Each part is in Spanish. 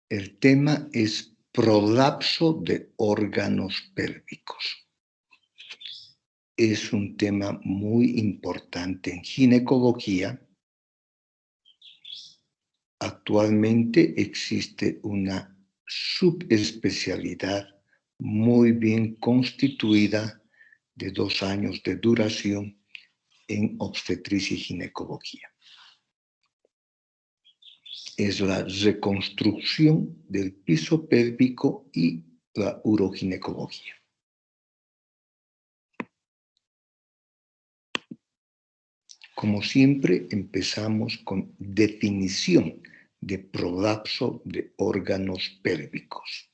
El tema es prolapso de órganos pélvicos. Es un tema muy importante en ginecología. Actualmente existe una subespecialidad muy bien constituida de 2 años de duración en obstetricia y ginecología. Es la reconstrucción del piso pélvico y la uroginecología. Como siempre, empezamos con definición de prolapso de órganos pélvicos.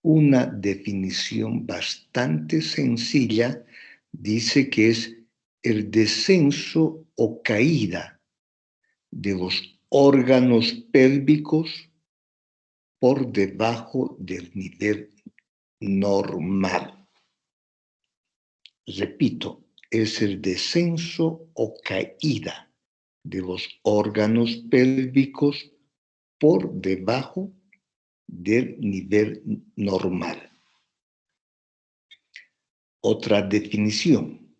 Una definición bastante sencilla dice que es el descenso o caída de los órganos pélvicos por debajo del nivel normal. Repito, es el descenso o caída de los órganos pélvicos por debajo del nivel normal. Otra definición,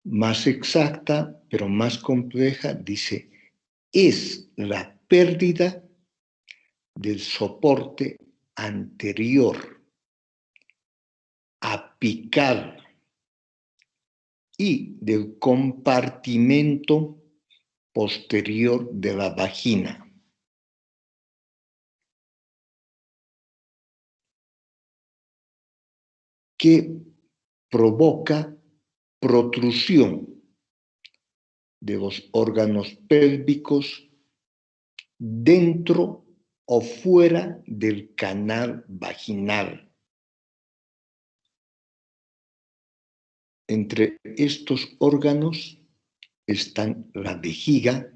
más exacta pero más compleja, dice, es la pérdida del soporte anterior, apical y del compartimento posterior de la vagina. Que provoca protrusión de los órganos pélvicos dentro o fuera del canal vaginal. Entre estos órganos están la vejiga,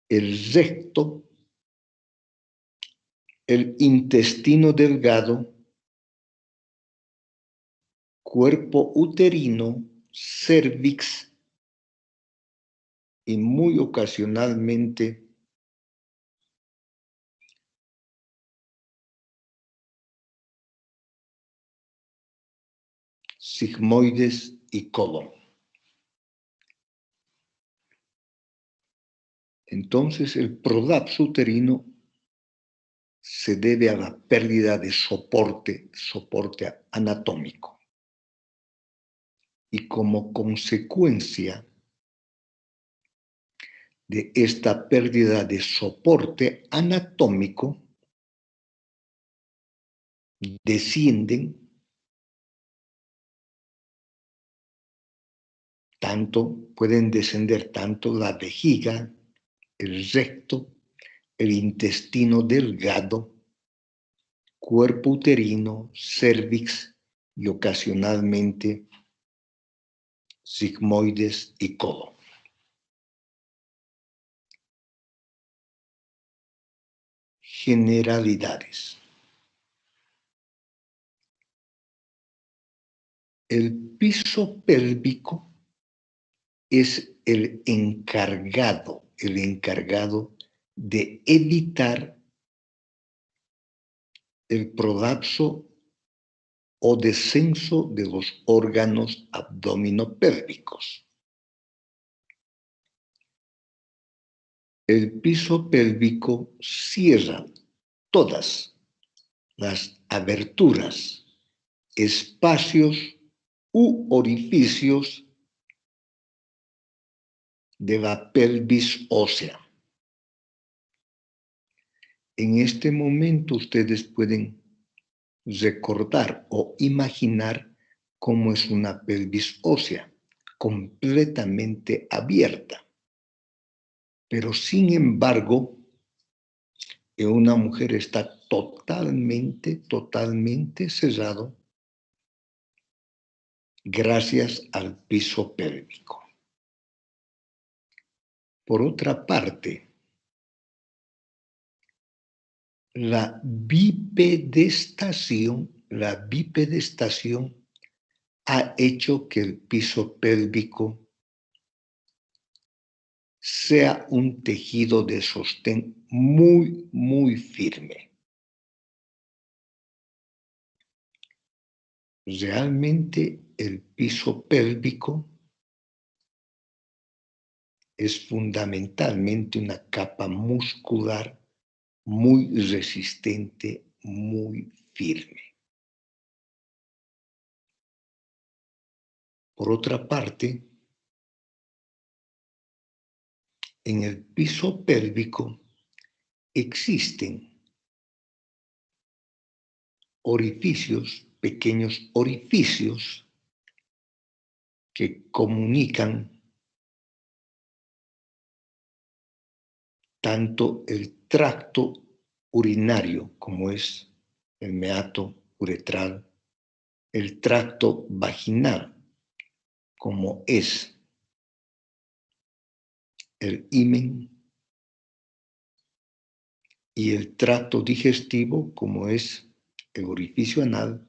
el recto, el intestino delgado, cuerpo uterino, cervix y muy ocasionalmente sigmoides y colon. Entonces, el prolapso uterino se debe a la pérdida de soporte anatómico. Y como consecuencia de esta pérdida de soporte anatómico, pueden descender tanto la vejiga, el recto, el intestino delgado, cuerpo uterino, cervix y ocasionalmente sigmoides y colon. Generalidades. El piso pélvico es el encargado de evitar el prolapso o descenso de los órganos abdominopélvicos. El piso pélvico cierra todas las aberturas, espacios u orificios de la pelvis ósea. En este momento ustedes pueden recordar o imaginar cómo es una pelvis ósea, completamente abierta. Pero sin embargo, una mujer está totalmente cerrado gracias al piso pélvico. Por otra parte, la bipedestación ha hecho que el piso pélvico sea un tejido de sostén muy, muy firme. Realmente el piso pélvico es fundamentalmente una capa muscular muy resistente, muy firme. Por otra parte, en el piso pélvico existen orificios, pequeños orificios que comunican tanto el tracto urinario, como es el meato uretral, el tracto vaginal, como es el himen, y el tracto digestivo, como es el orificio anal,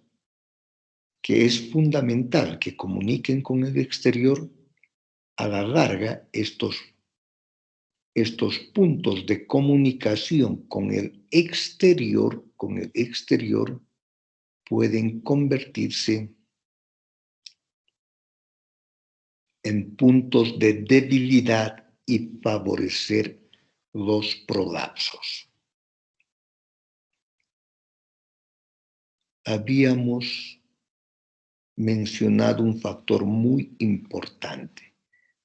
que es fundamental que comuniquen con el exterior. A la larga, estos puntos de comunicación con el exterior, pueden convertirse en puntos de debilidad y favorecer los prolapsos. Habíamos mencionado un factor muy importante,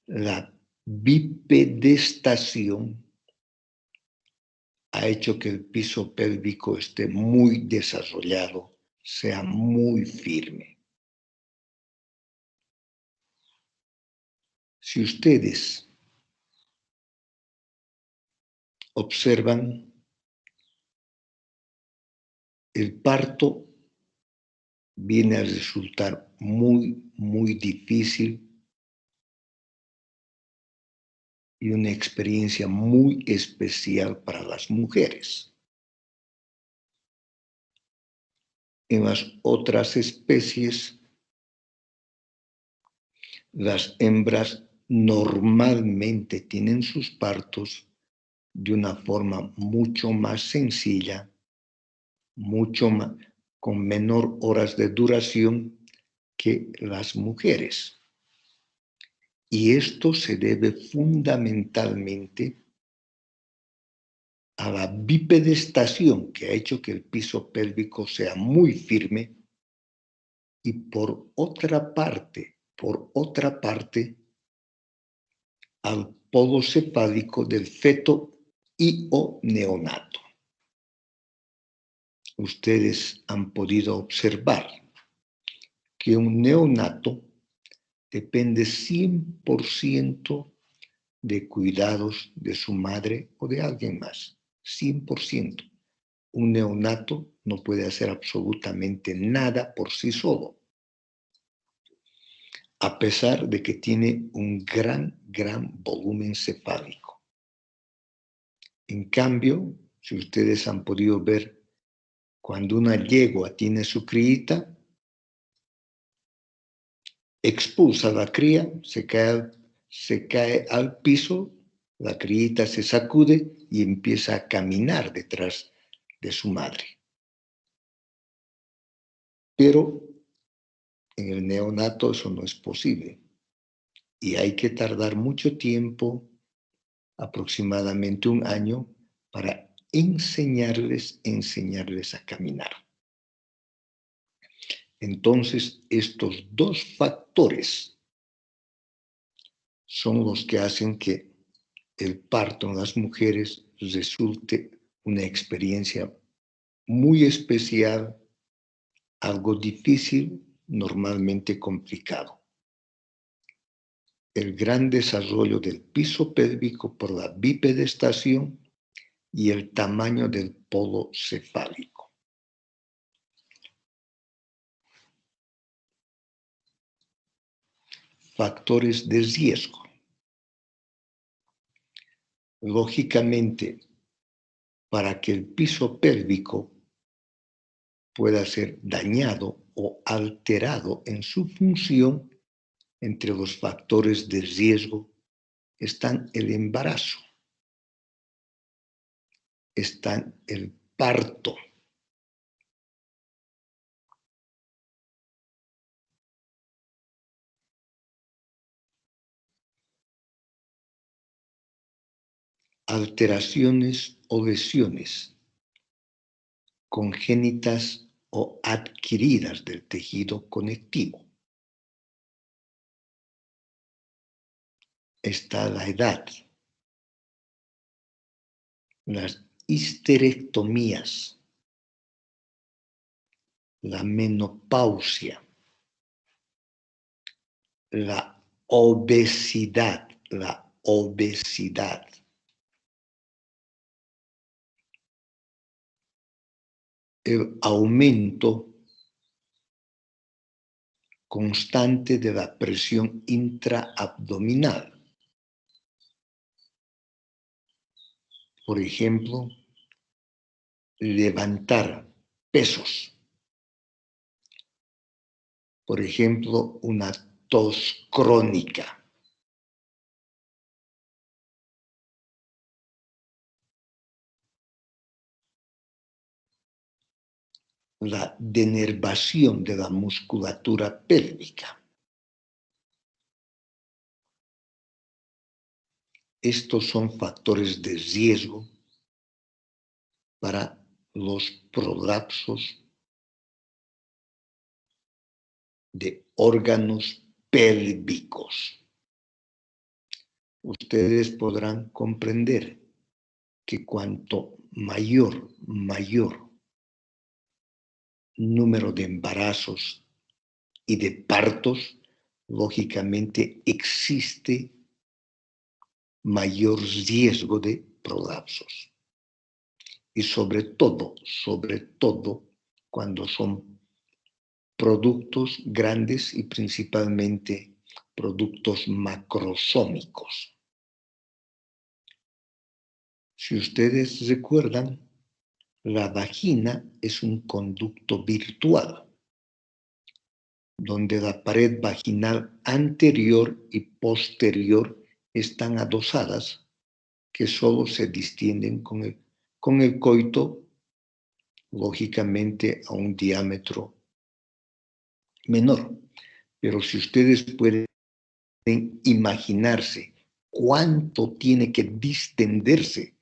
la bipedestación ha hecho que el piso pélvico esté muy desarrollado, sea muy firme. Si ustedes observan, el parto viene a resultar muy, muy difícil y una experiencia muy especial para las mujeres. En las otras especies, las hembras normalmente tienen sus partos de una forma mucho más sencilla, mucho más, con menor horas de duración que las mujeres. Y esto se debe fundamentalmente a la bipedestación que ha hecho que el piso pélvico sea muy firme y por otra parte, al podo cefálico del feto y o neonato. Ustedes han podido observar que un neonato depende 100% de cuidados de su madre o de alguien más. 100%. Un neonato no puede hacer absolutamente nada por sí solo, a pesar de que tiene un gran volumen cefálico. En cambio, si ustedes han podido ver, cuando una yegua tiene su críita, expulsa a la cría, se cae al piso, la críita se sacude y empieza a caminar detrás de su madre. Pero en el neonato eso no es posible y hay que tardar mucho tiempo, aproximadamente 1 año, para enseñarles a caminar. Entonces, estos dos factores son los que hacen que el parto en las mujeres resulte una experiencia muy especial, algo difícil, normalmente complicado. El gran desarrollo del piso pélvico por la bipedestación y el tamaño del podo cefálico. Factores de riesgo. Lógicamente, para que el piso pélvico pueda ser dañado o alterado en su función, entre los factores de riesgo están el embarazo, están el parto, alteraciones o lesiones congénitas o adquiridas del tejido conectivo. Está la edad, las histerectomías, la menopausia, la obesidad, el aumento constante de la presión intraabdominal. Por ejemplo, levantar pesos. Por ejemplo, una tos crónica. La denervación de la musculatura pélvica. Estos son factores de riesgo para los prolapsos de órganos pélvicos. Ustedes podrán comprender que cuanto mayor número de embarazos y de partos, lógicamente existe mayor riesgo de prolapsos. Y sobre todo, cuando son productos grandes y principalmente productos macrosómicos. Si ustedes recuerdan, la vagina es un conducto virtual, donde la pared vaginal anterior y posterior están adosadas, que solo se distienden con el coito, lógicamente a un diámetro menor. Pero si ustedes pueden imaginarse cuánto tiene que distenderse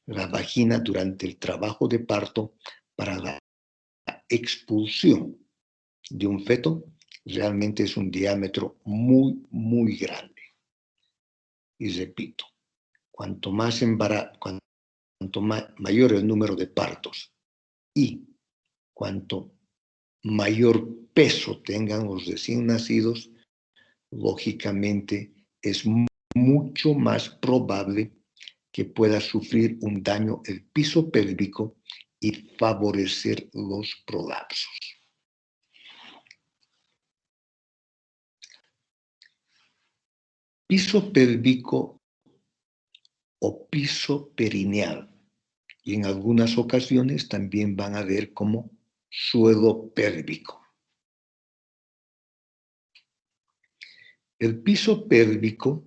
la vagina durante el trabajo de parto para la expulsión de un feto, realmente es un diámetro muy grande. Y repito, cuanto mayor el número de partos y cuanto mayor peso tengan los recién nacidos, lógicamente es mucho más probable que pueda sufrir un daño el piso pélvico y favorecer los prolapsos. Piso pélvico o piso perineal, y en algunas ocasiones también van a ver como suelo pélvico. El piso pélvico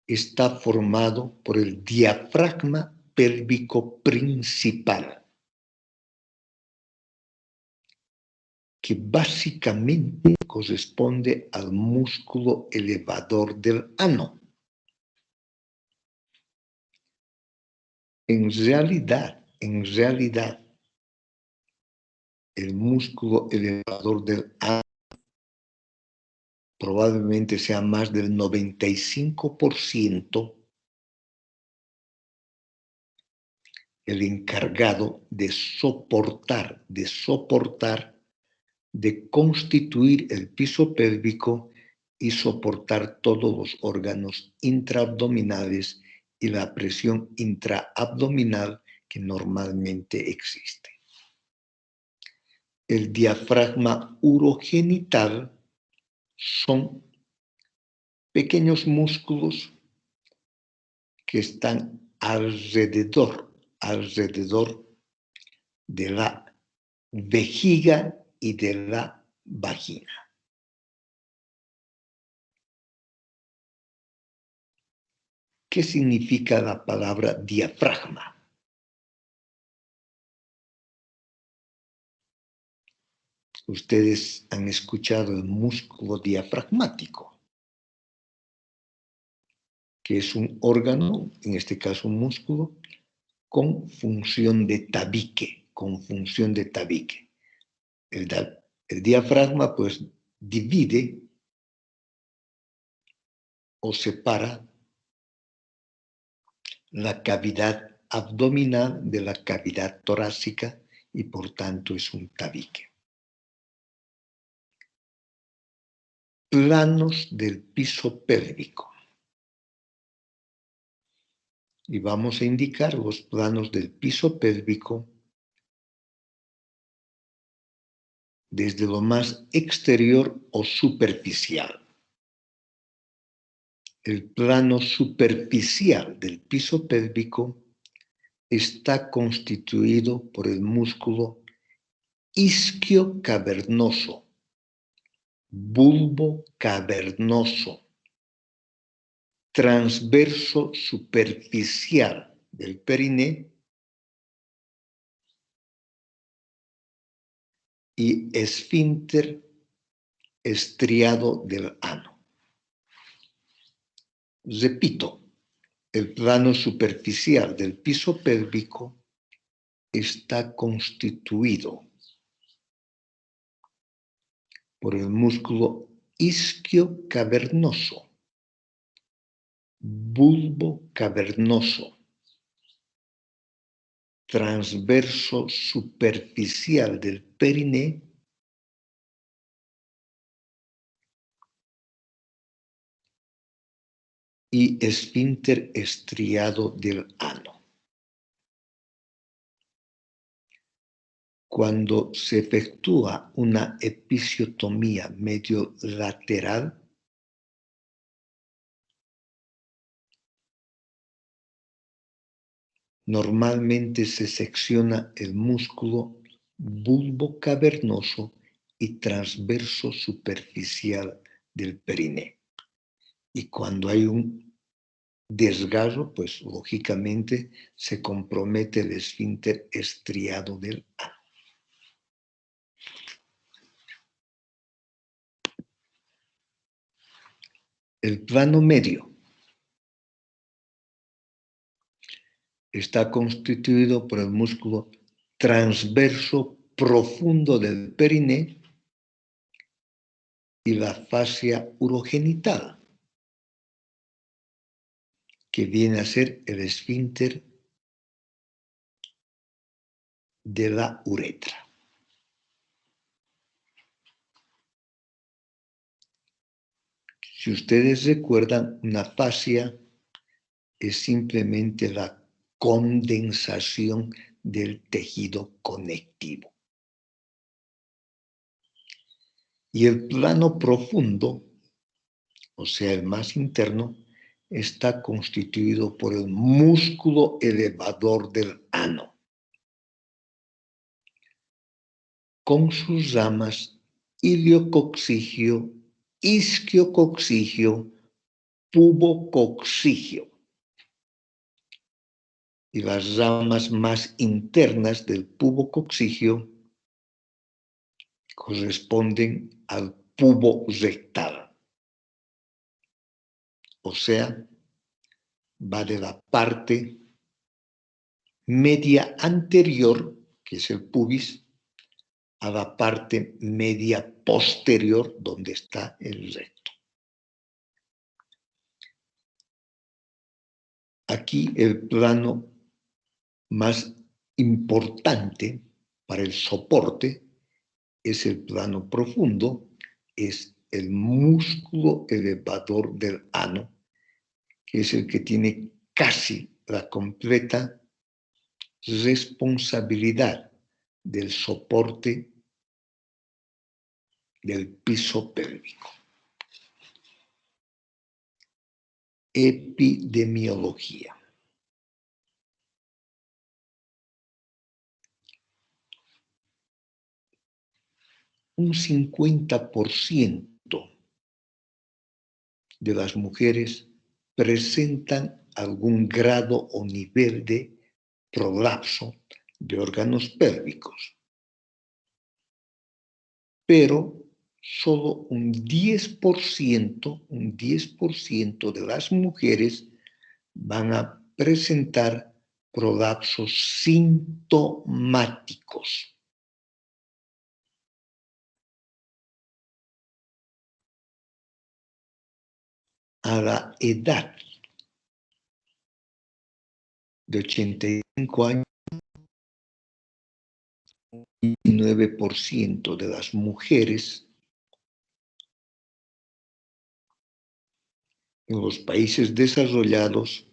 está formado por el diafragma pélvico principal, que básicamente corresponde al músculo elevador del ano. En realidad, el músculo elevador del ano probablemente sea más del 95% el encargado de soportar, de constituir el piso pélvico y soportar todos los órganos intraabdominales y la presión intraabdominal que normalmente existe. El diafragma urogenital son pequeños músculos que están alrededor de la vejiga y de la vagina. ¿Qué significa la palabra diafragma? Ustedes han escuchado el músculo diafragmático, que es un órgano, en este caso un músculo, con función de tabique, El diafragma, pues, divide o separa la cavidad abdominal de la cavidad torácica y por tanto es un tabique. Planos del piso pélvico. Y vamos a indicar los planos del piso pélvico desde lo más exterior o superficial. El plano superficial del piso pélvico está constituido por el músculo isquiocavernoso, bulbo cavernoso, transverso superficial del periné y esfínter estriado del ano. Repito, el plano superficial del piso pélvico está constituido por el músculo isquiocavernoso, bulbo cavernoso, transverso superficial del periné y esfínter estriado del ano. Cuando se efectúa una episiotomía medio-lateral, normalmente se secciona el músculo bulbo cavernoso y transverso superficial del periné. Y cuando hay un desgarro, pues lógicamente se compromete el esfínter estriado del ano. El plano medio está constituido por el músculo transverso profundo del periné y la fascia urogenital, que viene a ser el esfínter de la uretra. Si ustedes recuerdan, una fascia es simplemente la condensación del tejido conectivo. Y el plano profundo, o sea, el más interno, está constituido por el músculo elevador del ano, con sus ramas iliococcigio, isquiococcigio, pubococcigio. Y las ramas más internas del pubococcigio corresponden al pubo rectal. O sea, va de la parte media anterior, que es el pubis, a la parte media posterior, donde está el recto. Aquí el plano más importante para el soporte es el plano profundo, es el músculo elevador del ano, que es el que tiene casi la completa responsabilidad del soporte del piso pélvico. Epidemiología. Un 50% de las mujeres presentan algún grado o nivel de prolapso de órganos pélvicos. Pero solo un 10% de las mujeres van a presentar prolapsos sintomáticos. A la edad de 85 años, 19% de las mujeres en los países desarrollados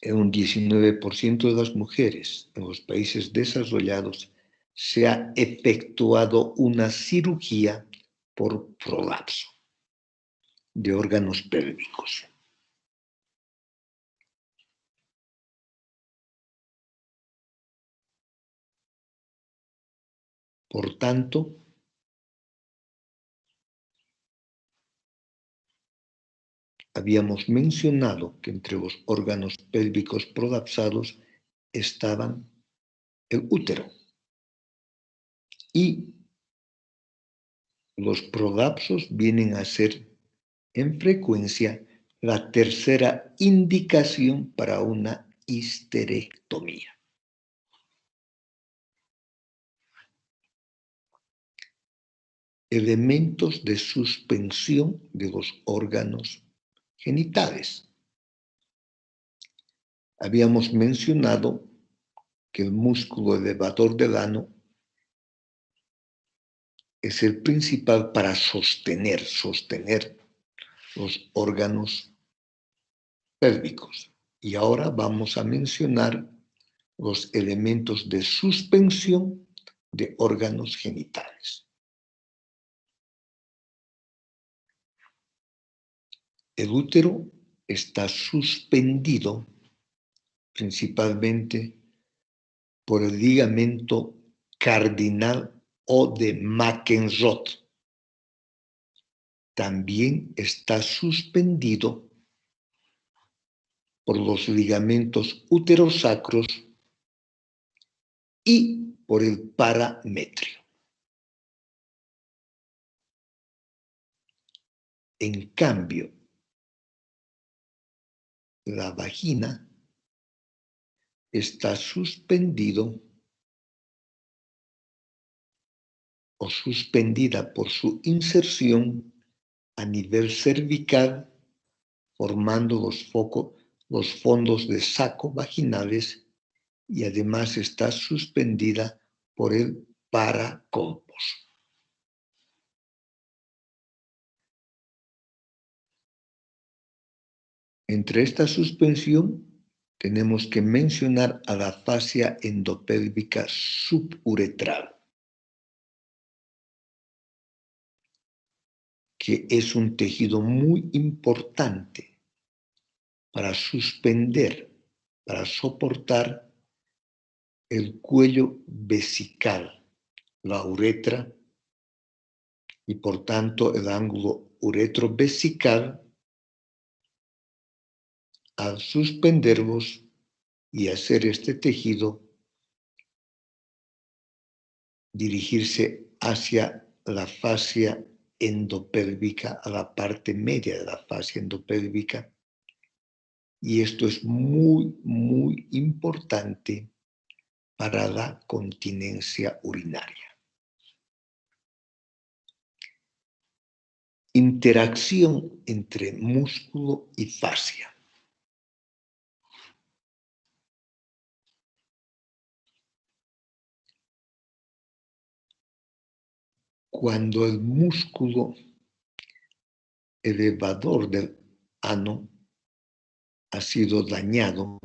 un 19% de las mujeres en los países desarrollados se ha efectuado una cirugía por prolapso de órganos pélvicos. Por tanto, habíamos mencionado que entre los órganos pélvicos prolapsados estaban el útero. Y los prolapsos vienen a ser en frecuencia la tercera indicación para una histerectomía. Elementos de suspensión de los órganos genitales. Habíamos mencionado que el músculo elevador del ano es el principal para sostener los órganos pélvicos. Y ahora vamos a mencionar los elementos de suspensión de órganos genitales. El útero está suspendido principalmente por el ligamento cardinal o de Mackenroth. También está suspendido por los ligamentos uterosacros y por el parametrio. En cambio, la vagina está suspendido o suspendida por su inserción a nivel cervical, formando los fondos de saco vaginales, y además está suspendida por el paracolpos. Entre esta suspensión tenemos que mencionar a la fascia endopélvica suburetral, que es un tejido muy importante para suspender, para soportar el cuello vesical, la uretra, y por tanto el ángulo uretrovesical. Al suspenderlos y hacer este tejido dirigirse hacia la fascia endopélvica, a la parte media de la fascia endopélvica, y esto es muy, muy importante para la continencia urinaria. Interacción entre músculo y fascia. Cuando el músculo elevador del ano ha sido dañado,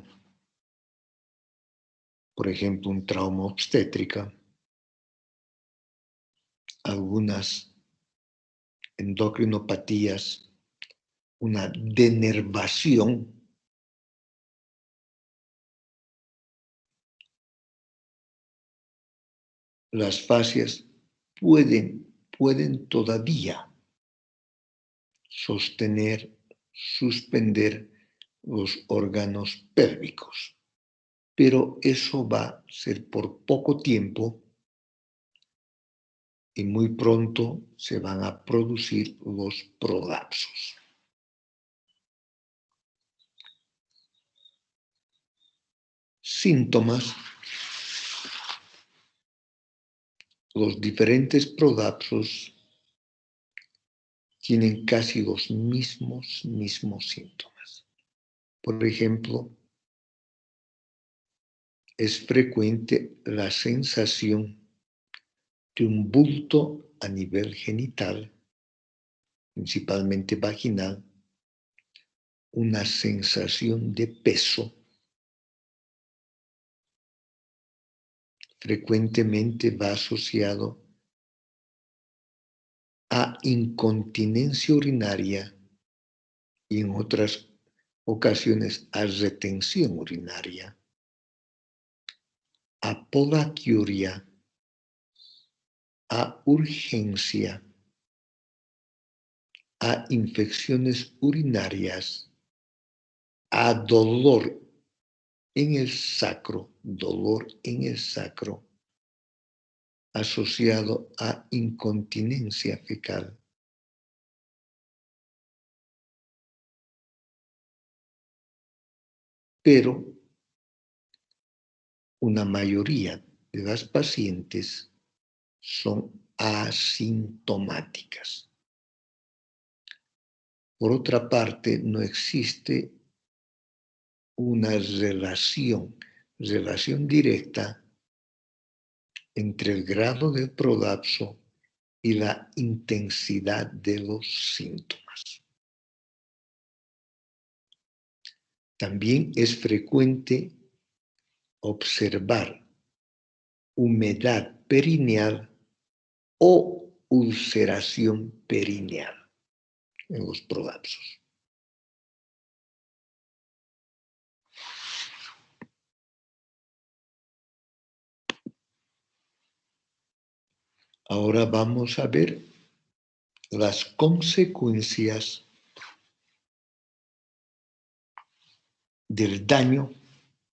por ejemplo, un trauma obstétrica, algunas endocrinopatías, una denervación, las fascias pueden todavía sostener, suspender los órganos pélvicos. Pero eso va a ser por poco tiempo y muy pronto se van a producir los prolapsos. Síntomas. Los diferentes prolapsos tienen casi los mismos síntomas. Por ejemplo, es frecuente la sensación de un bulto a nivel genital, principalmente vaginal, una sensación de peso. Frecuentemente va asociado a incontinencia urinaria y en otras ocasiones a retención urinaria, a polaquiuria, a urgencia, a infecciones urinarias, a dolor en el sacro, asociado a incontinencia fecal. Pero una mayoría de las pacientes son asintomáticas. Por otra parte, no existe una relación directa entre el grado del prolapso y la intensidad de los síntomas. También es frecuente observar humedad perineal o ulceración perineal en los prolapsos. Ahora vamos a ver las consecuencias del daño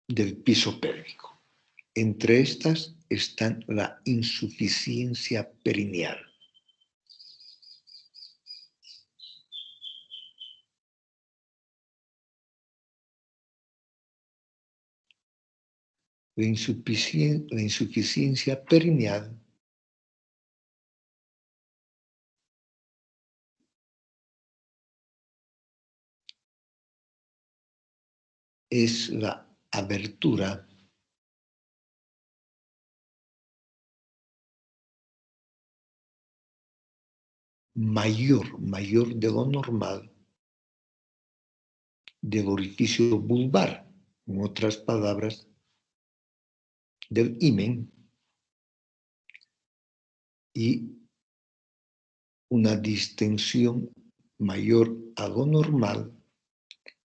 del piso pélvico. Entre estas están la insuficiencia perineal. La insuficiencia perineal es la abertura mayor de lo normal del orificio vulvar, en otras palabras, del himen, y una distensión mayor a lo normal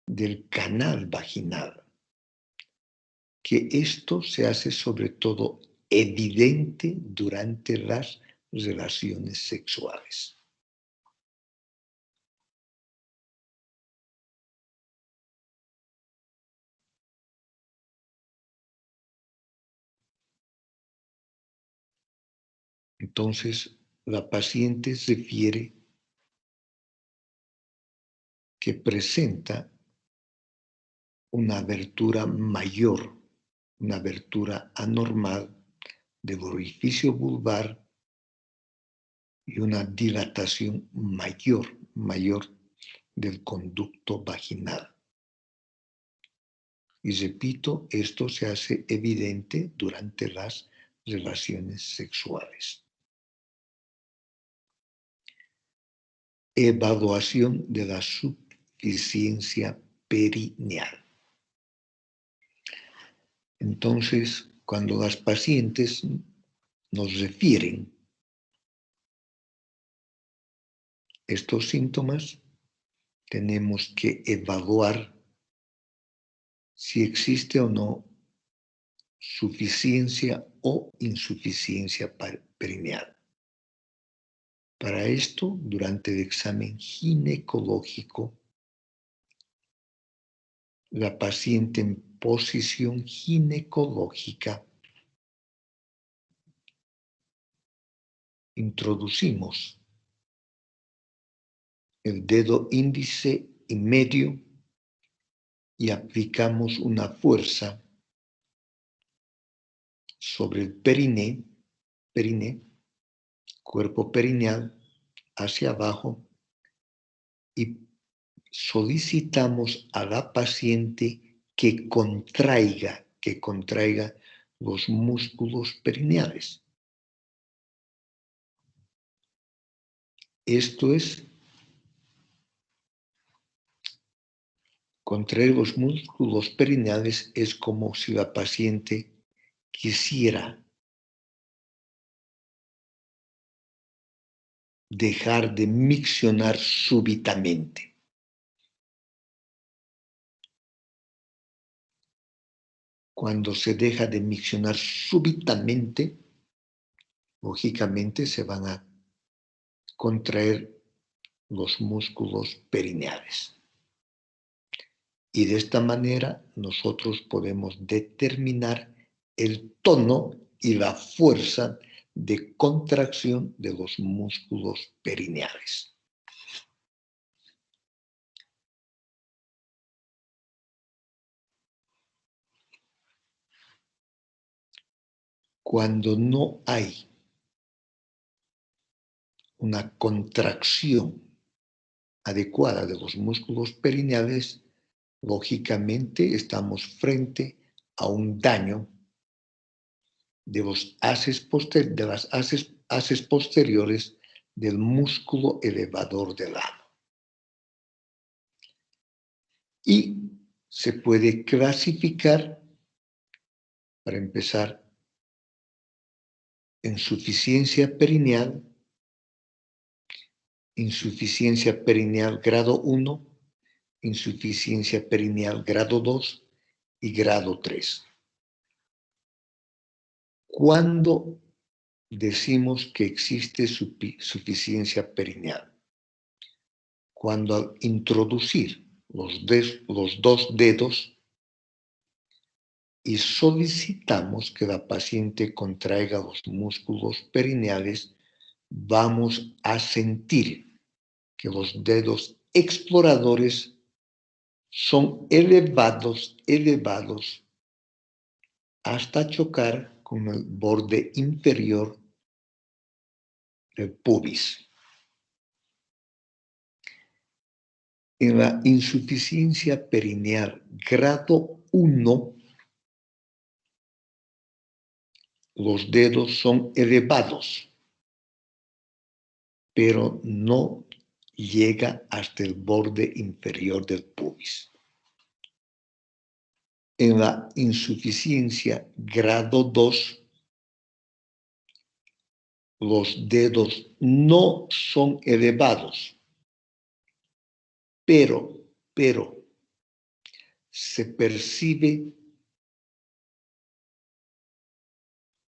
del canal vaginal, que esto se hace sobre todo evidente durante las relaciones sexuales. Entonces, la paciente refiere que presenta una abertura mayor, una abertura anormal del orificio vulvar y una dilatación mayor del conducto vaginal. Y repito, esto se hace evidente durante las relaciones sexuales. Evaluación de la suficiencia perineal. Entonces, cuando las pacientes nos refieren estos síntomas, tenemos que evaluar si existe o no suficiencia o insuficiencia perineal. Para esto, durante el examen ginecológico, la paciente en posición ginecológica introducimos el dedo índice y medio y aplicamos una fuerza sobre el periné, cuerpo perineal, hacia abajo, y solicitamos a la paciente que contraiga los músculos perineales. Esto es, contraer los músculos perineales es como si la paciente quisiera dejar de miccionar súbitamente. Cuando se deja de miccionar súbitamente, lógicamente se van a contraer los músculos perineales. Y de esta manera nosotros podemos determinar el tono y la fuerza de contracción de los músculos perineales. Cuando no hay una contracción adecuada de los músculos perineales, lógicamente estamos frente a un daño de las haces posteriores del músculo elevador del ano. Y se puede clasificar, para empezar, insuficiencia perineal grado 1, insuficiencia perineal grado 2 y grado 3. ¿Cuándo decimos que existe suficiencia perineal? Cuando al introducir los dos dedos y solicitamos que la paciente contraiga los músculos perineales, vamos a sentir que los dedos exploradores son elevados hasta chocar con el borde inferior del pubis. En la insuficiencia perineal grado 1, los dedos son elevados, pero no llega hasta el borde inferior del pubis. En la insuficiencia grado 2, los dedos no son elevados, pero se percibe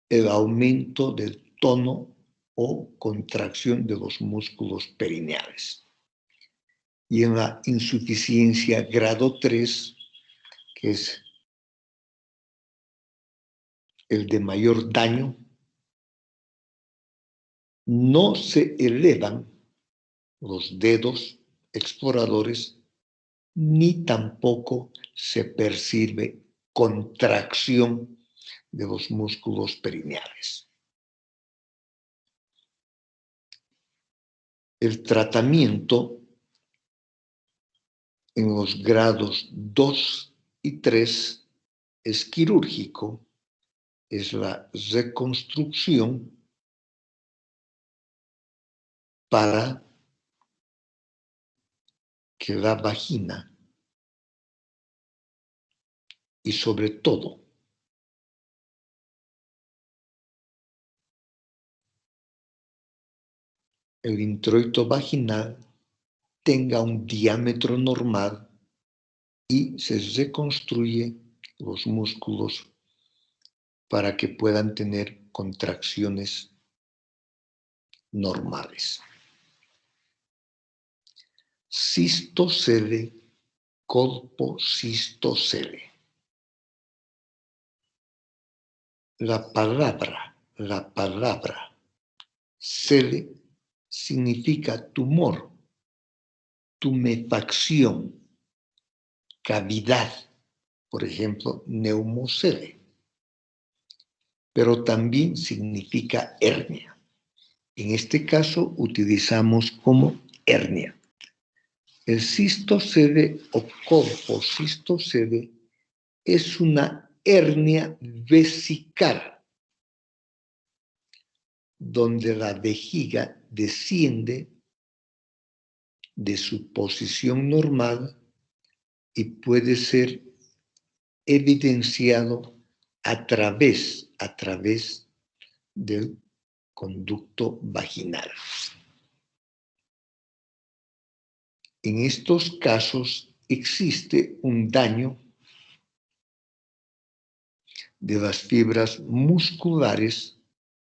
el aumento del tono o contracción de los músculos perineales. Y en la insuficiencia grado 3, que es el de mayor daño, no se elevan los dedos exploradores ni tampoco se percibe contracción de los músculos perineales. El tratamiento en los grados 2 y 3 es quirúrgico, es la reconstrucción para que la vagina y sobre todo el introito vaginal tenga un diámetro normal y se reconstruye los músculos para que puedan tener contracciones normales. cistocele, colpocistocele. La palabra cele significa tumor, tumefacción, cavidad, por ejemplo, neumocele, pero también significa hernia. En este caso utilizamos como hernia. El cistocele o colpocistocele es una hernia vesical, donde la vejiga desciende de su posición normal y puede ser evidenciado a través del conducto vaginal. En estos casos existe un daño de las fibras musculares,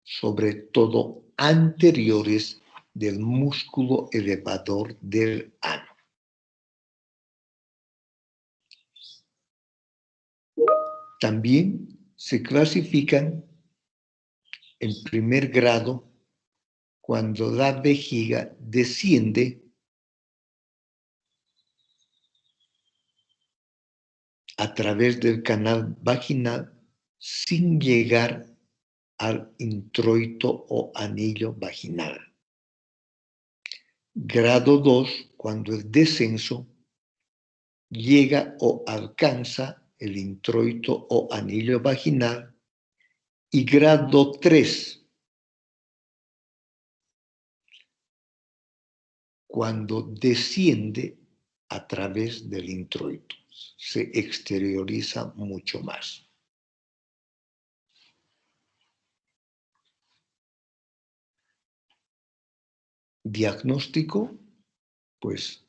sobre todo anteriores del músculo elevador del ano. También se clasifican en primer grado cuando la vejiga desciende a través del canal vaginal sin llegar al introito o anillo vaginal. Grado 2, cuando el descenso llega o alcanza el introito o anillo vaginal. Y grado 3, cuando desciende a través del introito, se exterioriza mucho más. Diagnóstico, pues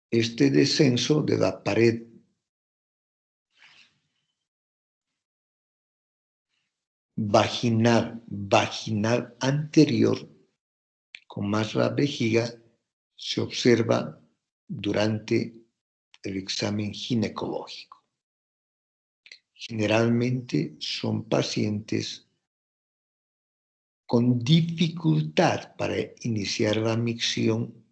este descenso de la pared vaginal anterior, con más la vejiga, se observa durante el examen ginecológico. Generalmente son pacientes con dificultad para iniciar la micción,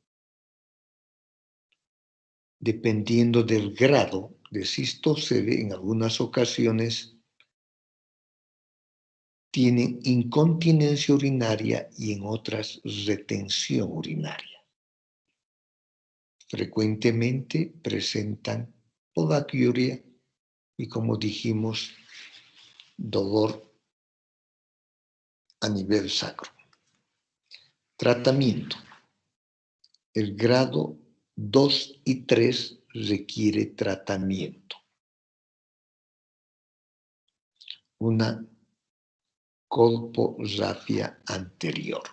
dependiendo del grado de cistocele. En algunas ocasiones tienen incontinencia urinaria y en otras retención urinaria. Frecuentemente presentan podaquiuria y, como dijimos, dolor a nivel sacro. Tratamiento. El grado 2 y 3 requiere tratamiento. Una colporrafia anterior.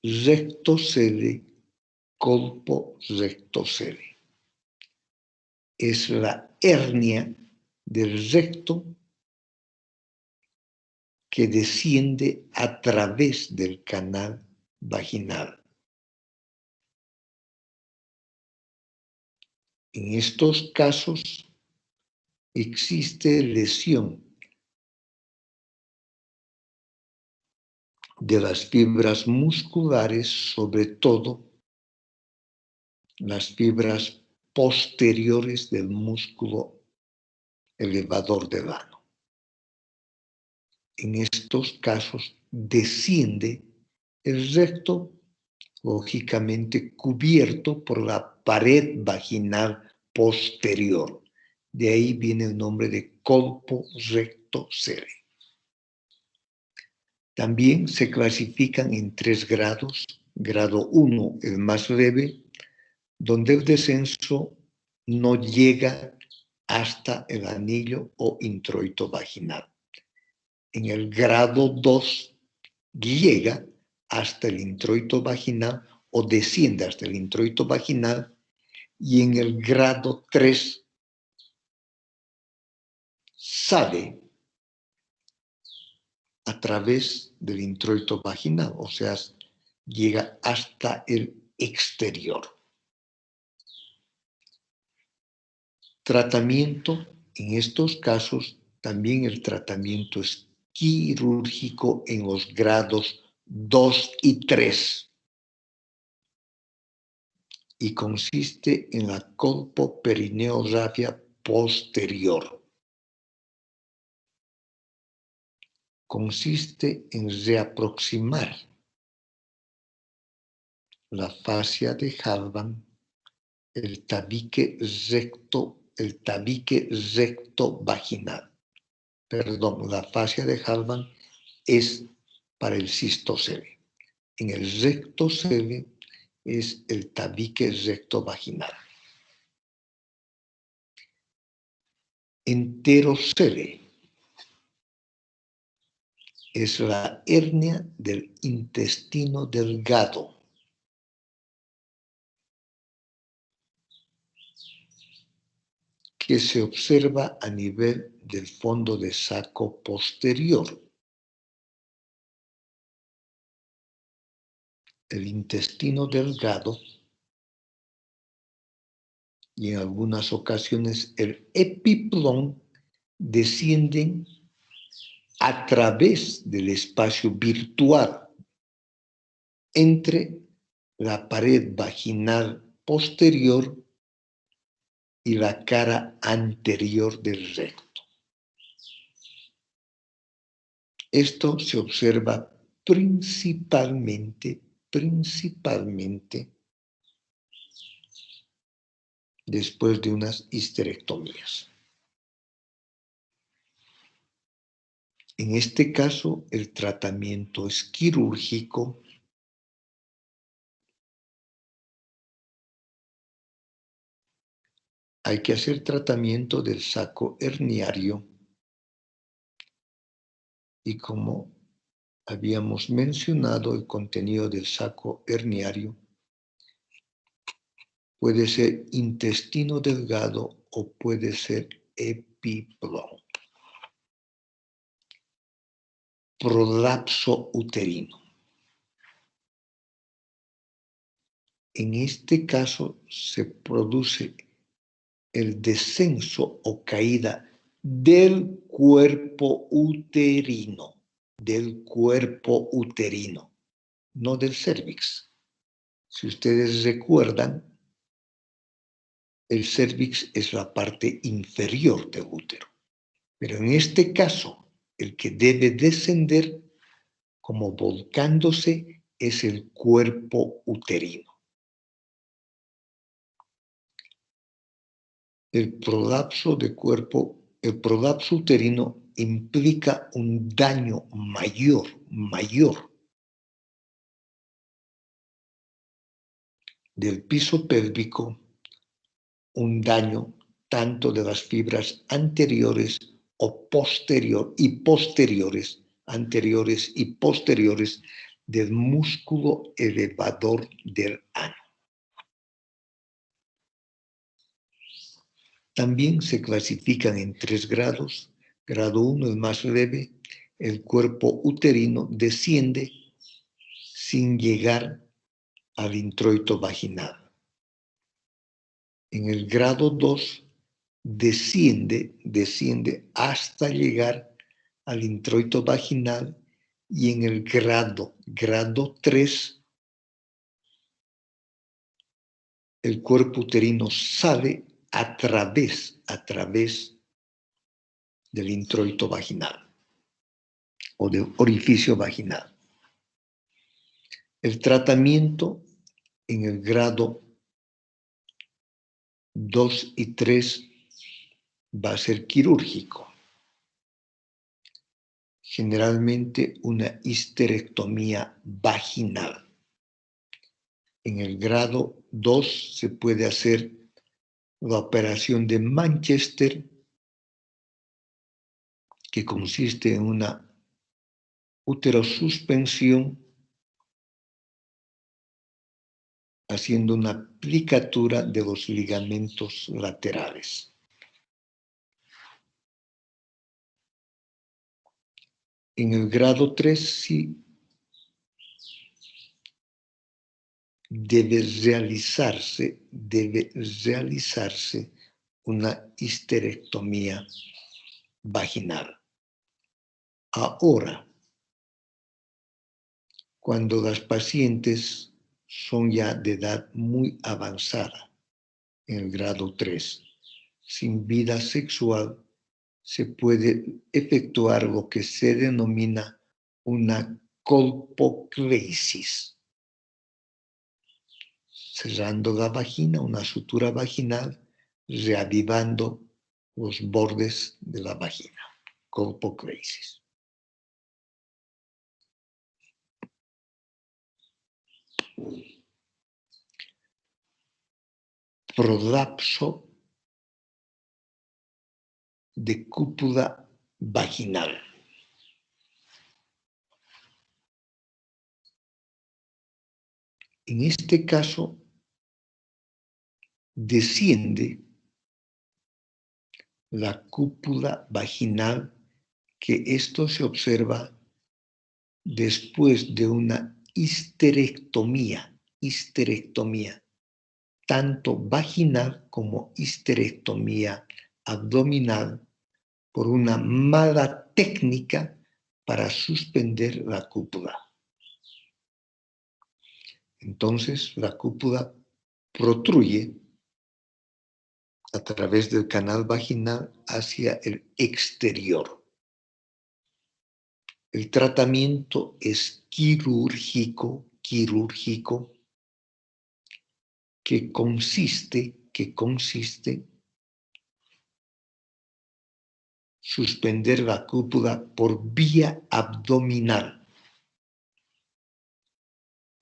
Rectocele, colporrectocele. Es la hernia del recto que desciende a través del canal vaginal. En estos casos existe lesión de las fibras musculares, sobre todo las fibras posteriores del músculo elevador del ano. En estos casos desciende el recto, lógicamente cubierto por la pared vaginal posterior. De ahí viene el nombre de colporrectocele. También se clasifican en 3 grados. Grado 1, el más leve, donde el descenso no llega hasta el anillo o introito vaginal. En el grado 2 llega hasta el introito vaginal o desciende hasta el introito vaginal, y en el grado 3 sale a través del introito vaginal, o sea, llega hasta el exterior. Tratamiento, en estos casos, también el tratamiento es quirúrgico en los grados 2 y 3 y consiste en la colpoperineografia posterior. Consiste en reaproximar la fascia de Halban, el tabique recto vaginal. Perdón, la fascia de Halban es para el cistocele. En el rectocele es el tabique recto vaginal. Enterocele es la hernia del intestino delgado. Que se observa a nivel del fondo de saco posterior. El intestino delgado y en algunas ocasiones el epiplón descienden a través del espacio virtual entre la pared vaginal posterior y la cara anterior del recto. Esto se observa principalmente después de unas histerectomías. En este caso, el tratamiento es quirúrgico. Hay que hacer tratamiento del saco herniario y como habíamos mencionado, el contenido del saco herniario puede ser intestino delgado o puede ser epiplón. Prolapso uterino. En este caso se produce el descenso o caída del cuerpo uterino, no del cérvix. Si ustedes recuerdan, el cérvix es la parte inferior del útero, pero en este caso, el que debe descender como volcándose es el cuerpo uterino. El prolapso uterino implica un daño mayor del piso pélvico, un daño tanto de las fibras anteriores y posteriores del músculo elevador del ano. También se clasifican en 3 grados. Grado 1, el más leve, el cuerpo uterino desciende sin llegar al introito vaginal. En el grado 2, desciende hasta llegar al introito vaginal y en el grado 3, el cuerpo uterino sale a través del introito vaginal o del orificio vaginal. El tratamiento en el grado 2 y 3 va a ser quirúrgico. Generalmente una histerectomía vaginal. En el grado 2 se puede hacer la operación de Manchester, que consiste en una uterosuspensión haciendo una plicatura de los ligamentos laterales. En el grado 3 sí debe realizarse una histerectomía vaginal. Ahora, cuando las pacientes son ya de edad muy avanzada, en el grado 3, sin vida sexual, se puede efectuar lo que se denomina una colpocresis, cerrando la vagina, una sutura vaginal, reavivando los bordes de la vagina. Colpocresis. Prolapso de cúpula vaginal. En este caso, desciende la cúpula vaginal, que esto se observa después de una histerectomía, tanto vaginal como histerectomía abdominal, por una mala técnica para suspender la cúpula. Entonces, la cúpula protruye a través del canal vaginal hacia el exterior. El tratamiento es quirúrgico, que consiste suspender la cúpula por vía abdominal,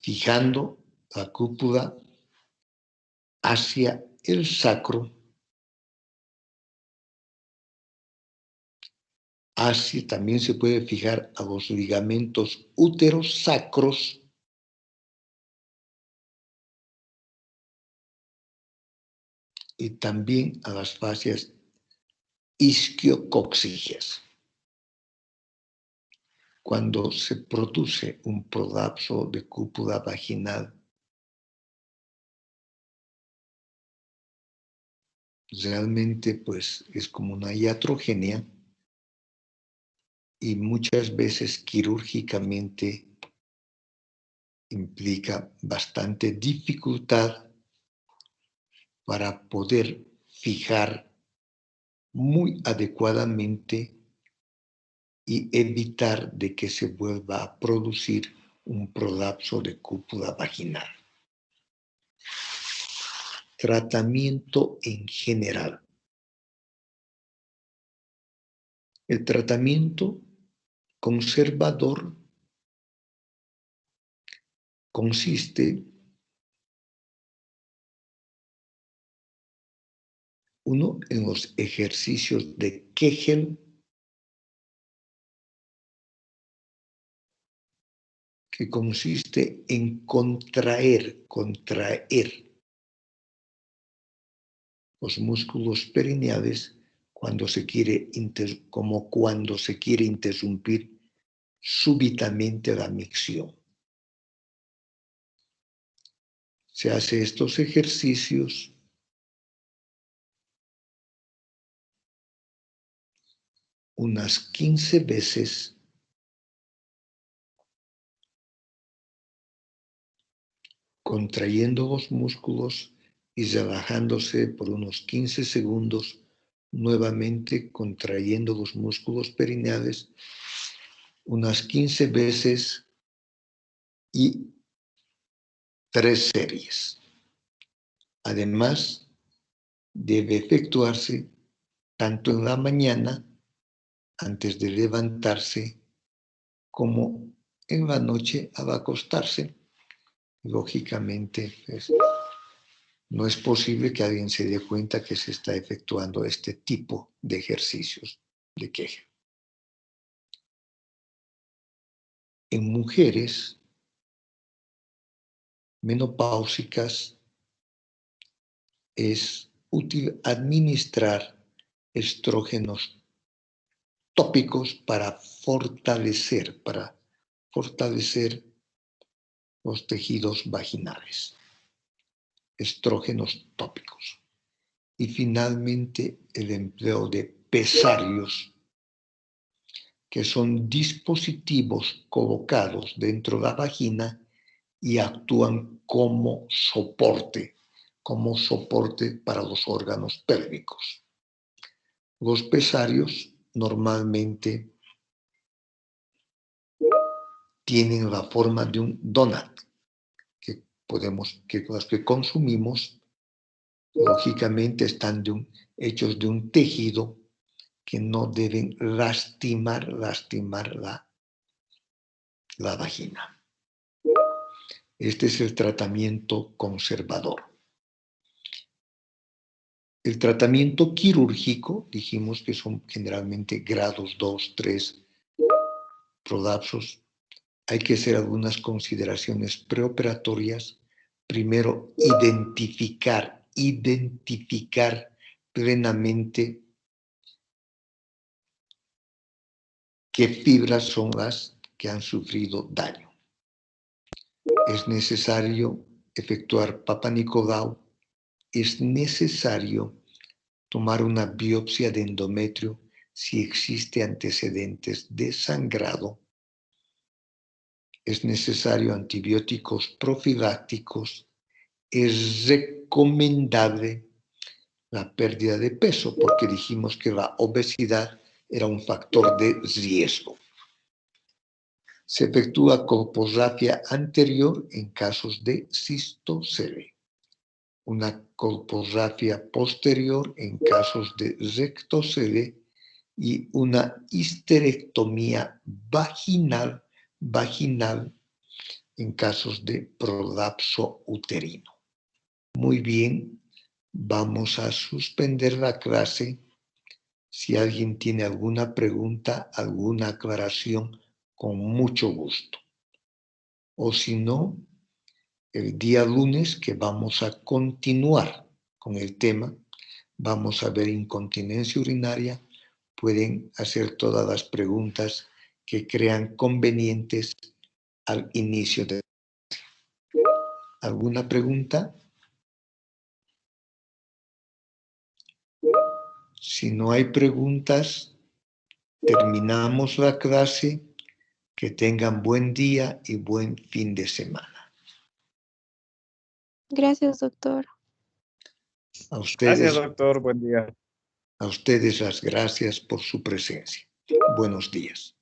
fijando la cúpula hacia el sacro, así también se puede fijar a los ligamentos úterosacros y también a las fascias isquiocócciges. Cuando se produce un prolapso de cúpula vaginal, realmente pues es como una iatrogenia, y muchas veces quirúrgicamente implica bastante dificultad para poder fijar muy adecuadamente y evitar de que se vuelva a producir un prolapso de cúpula vaginal. Tratamiento en general. El tratamiento conservador consiste, uno, en los ejercicios de Kegel, que consiste en contraer los músculos perineales como cuando se quiere interrumpir súbitamente la micción. Se hace estos ejercicios unas 15 veces, contrayendo los músculos y relajándose por unos 15 segundos, nuevamente contrayendo los músculos perineales unas 15 veces y 3 series. Además, debe efectuarse tanto en la mañana, antes de levantarse, como en la noche al acostarse. Lógicamente, no es posible que alguien se dé cuenta que se está efectuando este tipo de ejercicios de Kegel. En mujeres menopáusicas es útil administrar estrógenos tópicos para fortalecer los tejidos vaginales, estrógenos tópicos. Y finalmente el empleo de pesarios, que son dispositivos colocados dentro de la vagina y actúan como soporte para los órganos pélvicos. Los pesarios normalmente tienen la forma de un donut, que los que consumimos, lógicamente están hechos de un tejido que no deben lastimar la vagina. Este es el tratamiento conservador. El tratamiento quirúrgico, dijimos que son generalmente grados 2, 3, prolapsos. Hay que hacer algunas consideraciones preoperatorias. Primero, identificar plenamente qué fibras son las que han sufrido daño. Es necesario efectuar Papa Nicolau. Es necesario tomar una biopsia de endometrio si existe antecedentes de sangrado. Es necesario antibióticos profilácticos. Es recomendable la pérdida de peso porque dijimos que la obesidad era un factor de riesgo. Se efectúa colposcopia anterior en casos de cistocele, una colposcopia posterior en casos de rectocele y una histerectomía vaginal en casos de prolapso uterino. Muy bien, vamos a suspender la clase. Si alguien tiene alguna pregunta, alguna aclaración, con mucho gusto. O si no, el día lunes que vamos a continuar con el tema, vamos a ver incontinencia urinaria. Pueden hacer todas las preguntas que crean convenientes al inicio de... ¿Alguna pregunta? Si no hay preguntas, terminamos la clase. Que tengan buen día y buen fin de semana. Gracias, doctor. A ustedes, Gracias, doctor. Buen día. a ustedes las gracias por su presencia. Buenos días.